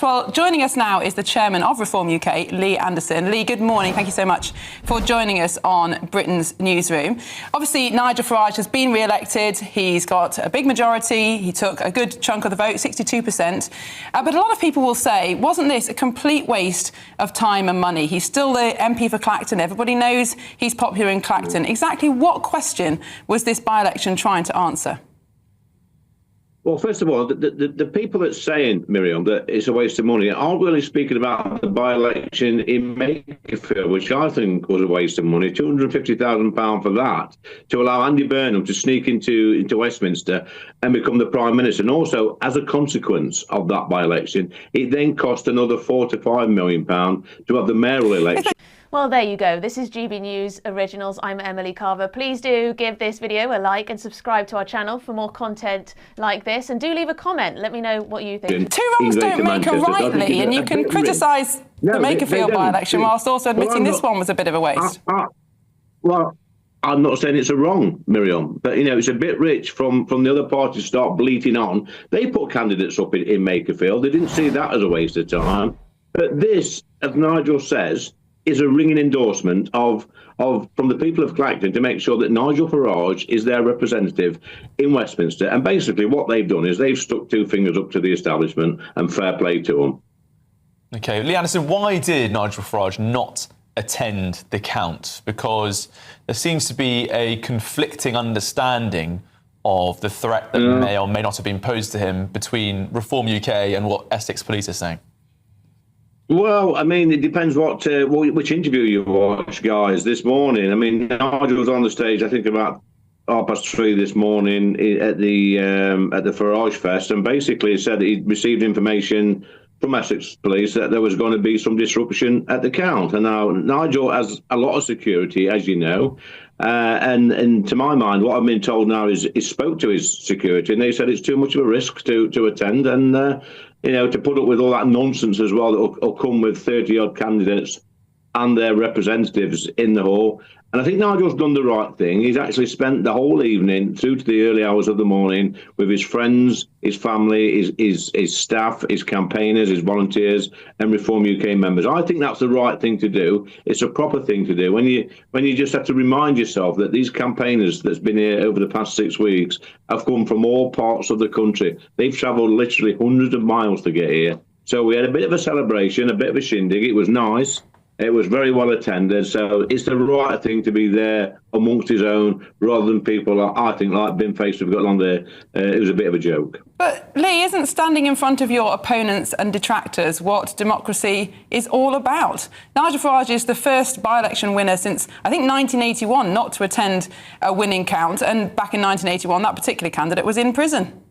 Well, joining us now is the chairman of Reform UK, Lee Anderson. Lee, good morning. Thank you so much for joining us on Britain's Newsroom. Obviously, Nigel Farage has been re-elected. He's got a big majority. He took a good chunk of the vote, 62%. But a lot of people will say, wasn't this a complete waste of time and money? He's still the MP for Clacton. Everybody knows he's popular in Clacton. Exactly what question was this by-election trying to answer? Well, first of all, the people that's saying, Miriam, that it's a waste of money aren't really speaking about the by-election in Makerfield, which I think was a waste of money, £250,000 for that, to allow Andy Burnham to sneak into Westminster and become the Prime Minister. And also, as a consequence of that by-election, it then cost another £4 to £5 million to have the mayoral election. Well, there you go. This is GB News Originals. I'm Emily Carver. Please do give this video a like and subscribe to our channel for more content like this. And do leave a comment. Let me know what you think. Two wrongs don't make a right, Lee, and you can criticise the Makerfield by-election whilst also admitting this one was a bit of a waste. Well, I'm not saying it's a wrong, Miriam, but, you know, it's a bit rich from the other parties to start bleating on. They put candidates up in Makerfield. They didn't see that as a waste of time. But this, as Nigel says, is a ringing endorsement from the people of Clacton to make sure that Nigel Farage is their representative in Westminster. And basically what they've done is they've stuck two fingers up to the establishment, and fair play to them. OK, Lee Anderson, why did Nigel Farage not attend the count? Because there seems to be a conflicting understanding of the threat that may or may not have been posed to him between Reform UK and what Essex Police are saying. Well, I mean, it depends which interview you watch, guys, this morning. I mean, Nigel was on the stage, I think, about 3:30 this morning at the Farage Fest, and basically said that he'd received information from Essex Police that there was going to be some disruption at the count. And now Nigel has a lot of security, as you know, and to my mind, what I've been told now is he spoke to his security, and they said it's too much of a risk to attend, and you know, to put up with all that nonsense as well that will come with 30-odd candidates and their representatives in the hall. And I think Nigel's done the right thing. He's actually spent the whole evening through to the early hours of the morning with his friends, his family, his staff, his campaigners, his volunteers and Reform UK members. I think that's the right thing to do. It's a proper thing to do. When you just have to remind yourself that these campaigners that's been here over the past 6 weeks have come from all parts of the country. They've travelled literally hundreds of miles to get here. So we had a bit of a celebration, a bit of a shindig. It was nice. It was very well attended, so it's the right thing to be there amongst his own, rather than people, I think, like Binface who've got along there. It was a bit of a joke. But, Lee, isn't standing in front of your opponents and detractors what democracy is all about? Nigel Farage is the first by-election winner since, I think, 1981 not to attend a winning count, and back in 1981, that particular candidate was in prison.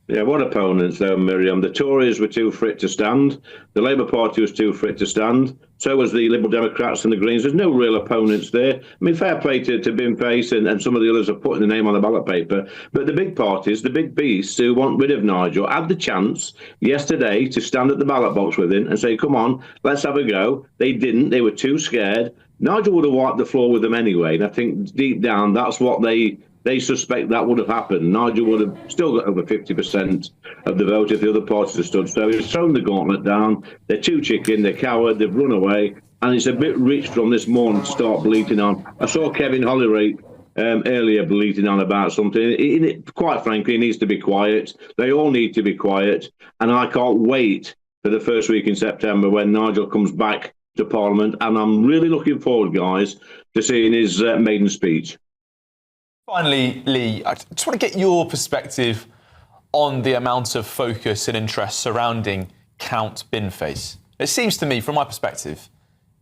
Yeah, what opponents, though, Miriam? The Tories were too fit to stand. The Labour Party was too fit to stand. So was the Liberal Democrats and the Greens. There's no real opponents there. I mean, fair play to Binface and some of the others are putting the name on the ballot paper. But the big parties, the big beasts who want rid of Nigel, had the chance yesterday to stand at the ballot box with him and say, come on, let's have a go. They didn't. They were too scared. Nigel would have wiped the floor with them anyway. And I think deep down, that's what they suspect that would have happened. Nigel would have still got over 50% of the vote if the other parties had stood. So he's thrown the gauntlet down. They're too chicken, they're coward, they've run away. And it's a bit rich from this morning to start bleating on. I saw Kevin Hollyrake earlier bleating on about something. Quite frankly, he needs to be quiet. They all need to be quiet. And I can't wait for the first week in September when Nigel comes back to Parliament. And I'm really looking forward, guys, to seeing his maiden speech. Finally, Lee, I just want to get your perspective on the amount of focus and interest surrounding Count Binface. It seems to me, from my perspective,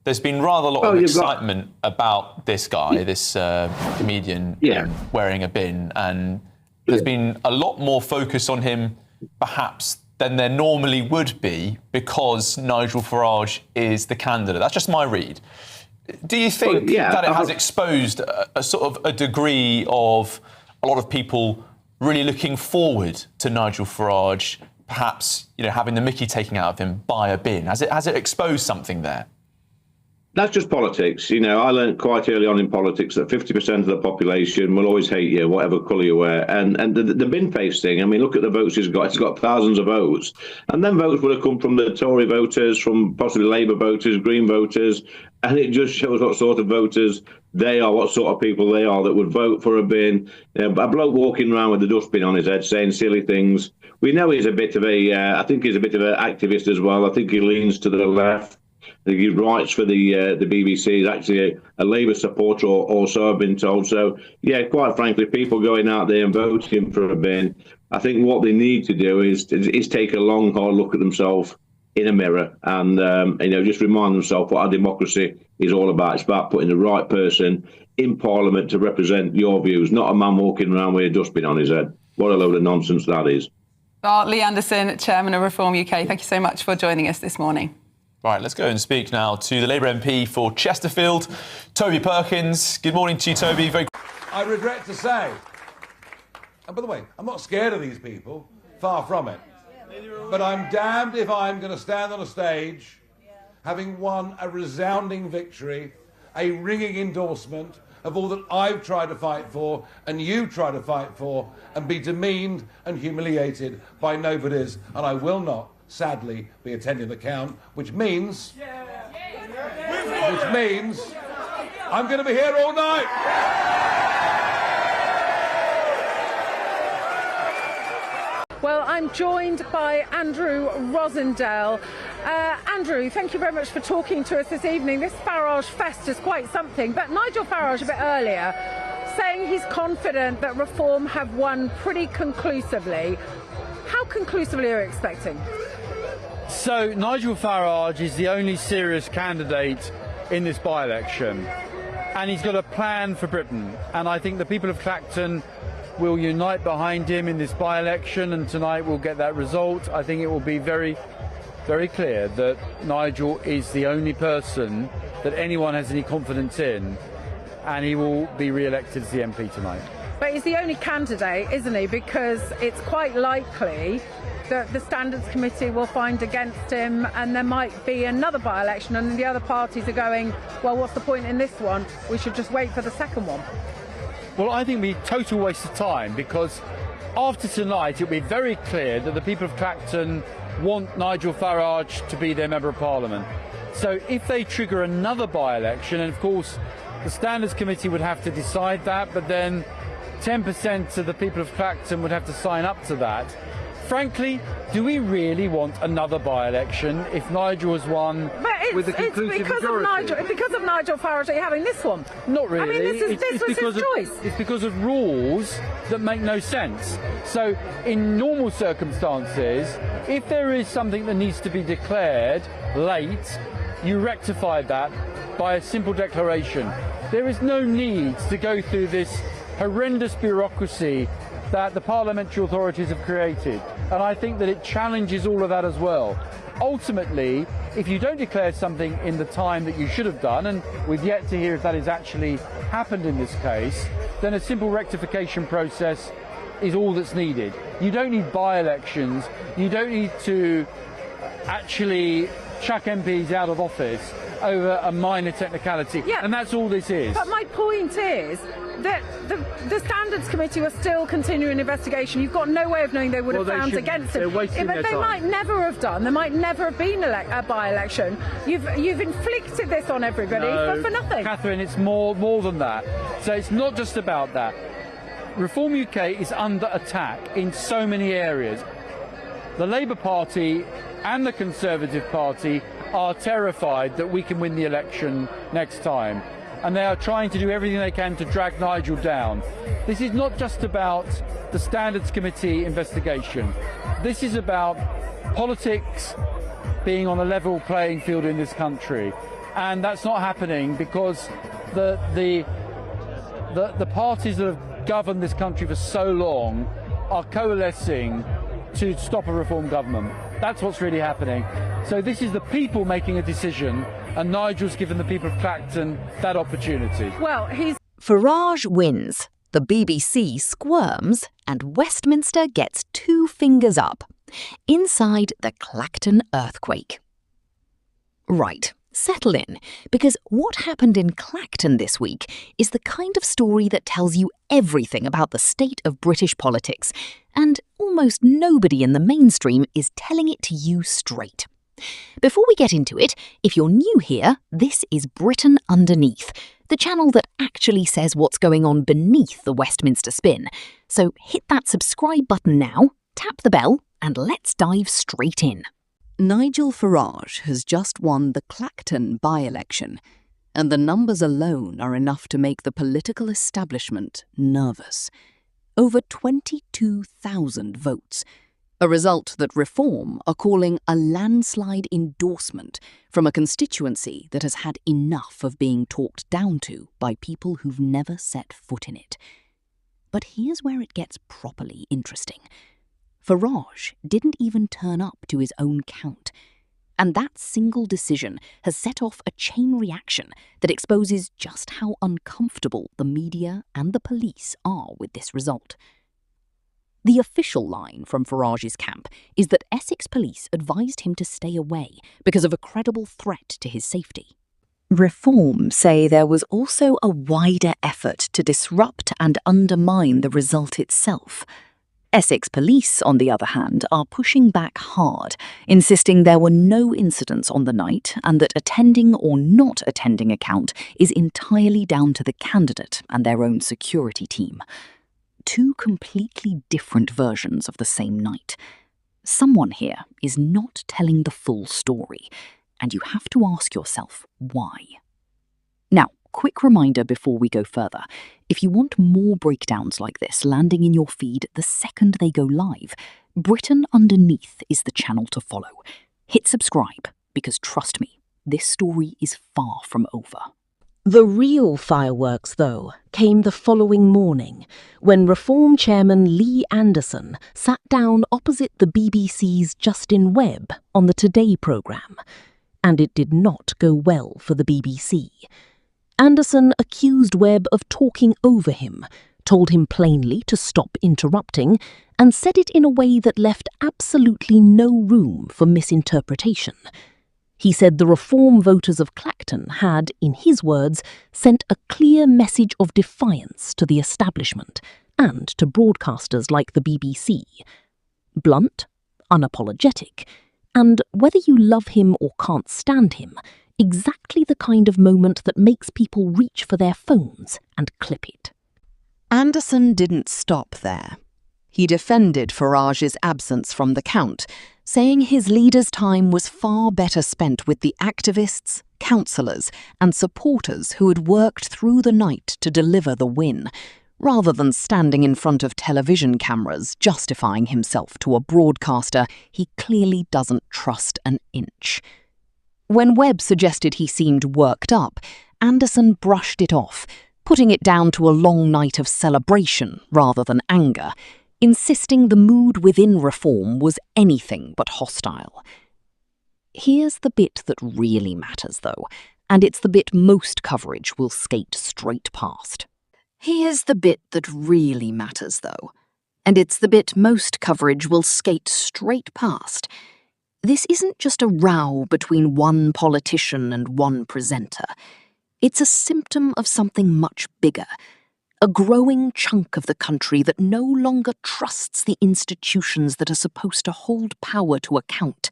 there's been rather a lot of excitement about this guy, this comedian wearing a bin, and there's been a lot more focus on him, perhaps, than there normally would be because Nigel Farage is the candidate. That's just my read. Do you think that it has exposed a sort of a degree of a lot of people really looking forward to Nigel Farage, perhaps, you know, having the mickey taken out of him by a bin? Has it exposed something there? That's just politics. You know, I learned quite early on in politics that 50% of the population will always hate you, whatever colour you wear. And the Binface thing, I mean, look at the votes he's got. It's got thousands of votes. And then votes would have come from the Tory voters, from possibly Labour voters, Green voters. And it just shows what sort of voters they are, what sort of people they are that would vote for a bin. A bloke walking around with a dustbin on his head saying silly things. We know he's a bit of I think he's a bit of an activist as well. I think he leans to the left. He writes for the BBC. He's actually a Labour supporter, or so I've been told. So, yeah, quite frankly, people going out there and voting for a bin, I think what they need to do is take a long, hard look at themselves in a mirror and, just remind themselves what our democracy is all about. It's about putting the right person in Parliament to represent your views, not a man walking around with a dustbin on his head. What a load of nonsense that is. Well, Lee Anderson, Chairman of Reform UK, thank you so much for joining us this morning. Right, let's go and speak now to the Labour MP for Chesterfield, Toby Perkins. Good morning to you, Toby. I regret to say, and by the way, I'm not scared of these people, far from it. But I'm damned if I'm going to stand on a stage having won a resounding victory, a ringing endorsement of all that I've tried to fight for and you try to fight for, and be demeaned and humiliated by nobodies. And I will not, sadly, be attending the count, which means I'm going to be here all night. Well, I'm joined by Andrew Rosendale. Andrew, thank you very much for talking to us this evening. This Farage fest is quite something, but Nigel Farage a bit earlier saying he's confident that Reform have won pretty conclusively. How conclusively are you expecting? So Nigel Farage is the only serious candidate in this by-election, and he's got a plan for Britain, and I think the people of Clacton will unite behind him in this by-election, and tonight we'll get that result. I think it will be very, very clear that Nigel is the only person that anyone has any confidence in, and he will be re-elected as the MP tonight. But he's the only candidate, isn't he? Because it's quite likely that the Standards Committee will find against him, and there might be another by-election, and the other parties are going, well, what's the point in this one? We should just wait for the second one. Well, I think it would be a total waste of time, because after tonight it will be very clear that the people of Clacton want Nigel Farage to be their Member of Parliament. So if they trigger another by-election, and of course the Standards Committee would have to decide that, but then 10% of the people of Clacton would have to sign up to that. Frankly, do we really want another by-election if Nigel has won with a conclusive majority? It's because of Nigel Farage that you're having this one. Not really. I mean, this was his choice. It's because of rules that make no sense. So, in normal circumstances, if there is something that needs to be declared late, you rectify that by a simple declaration. There is no need to go through this horrendous bureaucracy that the parliamentary authorities have created, and I think that it challenges all of that as well. Ultimately, if you don't declare something in the time that you should have done, and we've yet to hear if that has actually happened in this case, then a simple rectification process is all that's needed. You don't need by-elections, you don't need to actually chuck MPs out of office over a minor technicality, and that's all this is. But my point is that the Standards Committee was still continuing an investigation. You've got no way of knowing they would have found against him. But they might never have done. There might never have been a by-election. You've inflicted this on everybody for nothing. Catherine, it's more than that. So it's not just about that. Reform UK is under attack in so many areas. The Labour Party and the Conservative Party are terrified that we can win the election next time, and they are trying to do everything they can to drag Nigel down. This is not just about the Standards Committee investigation. This is about politics being on a level playing field in this country, and that's not happening because the parties that have governed this country for so long are coalescing to stop a Reform government. That's what's really happening. So this is the people making a decision, and Nigel's given the people of Clacton that opportunity. Well, Farage wins, the BBC squirms, and Westminster gets 2 fingers up inside the Clacton earthquake. Right, Settle in, because what happened in Clacton this week is the kind of story that tells you everything about the state of British politics, and almost nobody in the mainstream is telling it to you straight. Before we get into it, if you're new here, this is Britain Underneath, the channel that actually says what's going on beneath the Westminster spin. So hit that subscribe button now, tap the bell, and let's dive straight in. Nigel Farage has just won the Clacton by-election, and the numbers alone are enough to make the political establishment nervous. Over 22,000 votes, a result that Reform are calling a landslide endorsement from a constituency that has had enough of being talked down to by people who've never set foot in it. But here's where it gets properly interesting. Farage didn't even turn up to his own count, and that single decision has set off a chain reaction that exposes just how uncomfortable the media and the police are with this result. The official line from Farage's camp is that Essex police advised him to stay away because of a credible threat to his safety. Reform say there was also a wider effort to disrupt and undermine the result itself. Essex police, on the other hand, are pushing back hard, insisting there were no incidents on the night and that attending or not attending a count is entirely down to the candidate and their own security team. Two completely different versions of the same night. Someone here is not telling the full story, and you have to ask yourself why. Now, quick reminder before we go further. If you want more breakdowns like this landing in your feed the second they go live, Britain Underneath is the channel to follow. Hit subscribe, because trust me, this story is far from over. The real fireworks, though, came the following morning, when Reform Chairman Lee Anderson sat down opposite the BBC's Justin Webb on the Today programme. And it did not go well for the BBC. Anderson accused Webb of talking over him, told him plainly to stop interrupting, and said it in a way that left absolutely no room for misinterpretation. He said the Reform voters of Clacton had, in his words, sent a clear message of defiance to the establishment and to broadcasters like the BBC. Blunt, unapologetic, and whether you love him or can't stand him, exactly the kind of moment that makes people reach for their phones and clip it. Anderson didn't stop there. He defended Farage's absence from the count, saying his leader's time was far better spent with the activists, councillors and supporters who had worked through the night to deliver the win, rather than standing in front of television cameras justifying himself to a broadcaster he clearly doesn't trust an inch. When Webb suggested he seemed worked up, Anderson brushed it off, putting it down to a long night of celebration rather than anger, insisting the mood within Reform was anything but hostile. Here's the bit that really matters, though, and it's the bit most coverage will skate straight past. Here's the bit that really matters, though, and it's the bit most coverage will skate straight past. This isn't just a row between one politician and one presenter. It's a symptom of something much bigger. A growing chunk of the country that no longer trusts the institutions that are supposed to hold power to account,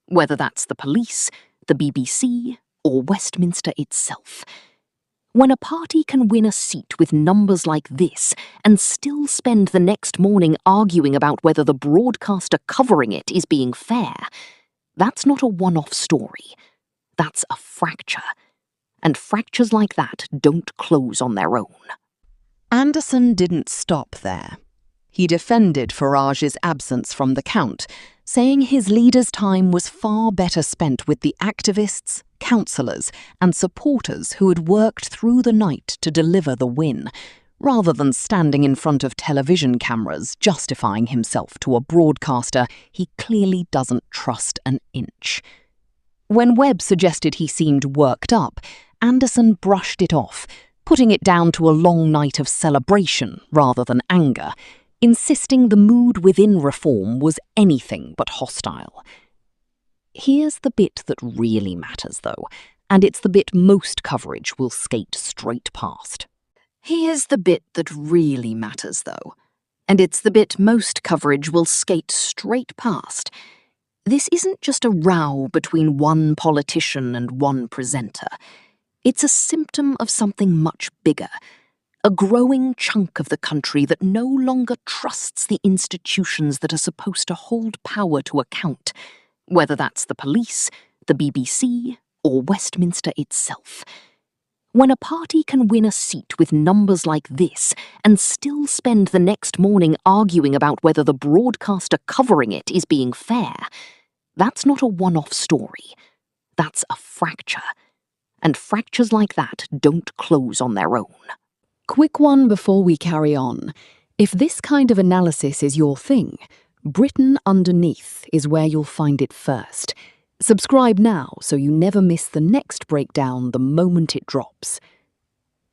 whether that's the police, the BBC, or Westminster itself. When a party can win a seat with numbers like this and still spend the next morning arguing about whether the broadcaster covering it is being fair, that's not a one-off story. That's a fracture. And fractures like that don't close on their own. Anderson didn't stop there. He defended Farage's absence from the count, saying his leader's time was far better spent with the activists, councillors and supporters who had worked through the night to deliver the win, rather than standing in front of television cameras justifying himself to a broadcaster he clearly doesn't trust an inch. When Webb suggested he seemed worked up, Anderson brushed it off, putting it down to a long night of celebration rather than anger, insisting the mood within Reform was anything but hostile. Here's the bit that really matters, though, and it's the bit most coverage will skate straight past. Here's the bit that really matters, though, and it's the bit most coverage will skate straight past. This isn't just a row between one politician and one presenter. It's a symptom of something much bigger. A growing chunk of the country that no longer trusts the institutions that are supposed to hold power to account, whether that's the police, the BBC, or Westminster itself. When a party can win a seat with numbers like this and still spend the next morning arguing about whether the broadcaster covering it is being fair, that's not a one-off story. That's a fracture. And fractures like that don't close on their own. Quick one before we carry on. If this kind of analysis is your thing, Britain Underneath is where you'll find it first. Subscribe now so you never miss the next breakdown the moment it drops.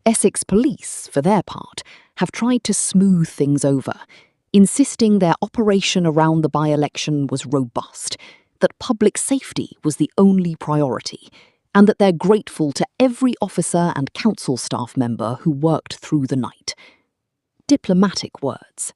Essex Police, for their part, have tried to smooth things over, insisting their operation around the by-election was robust, that public safety was the only priority, and that they're grateful to every officer and council staff member who worked through the night. Diplomatic words.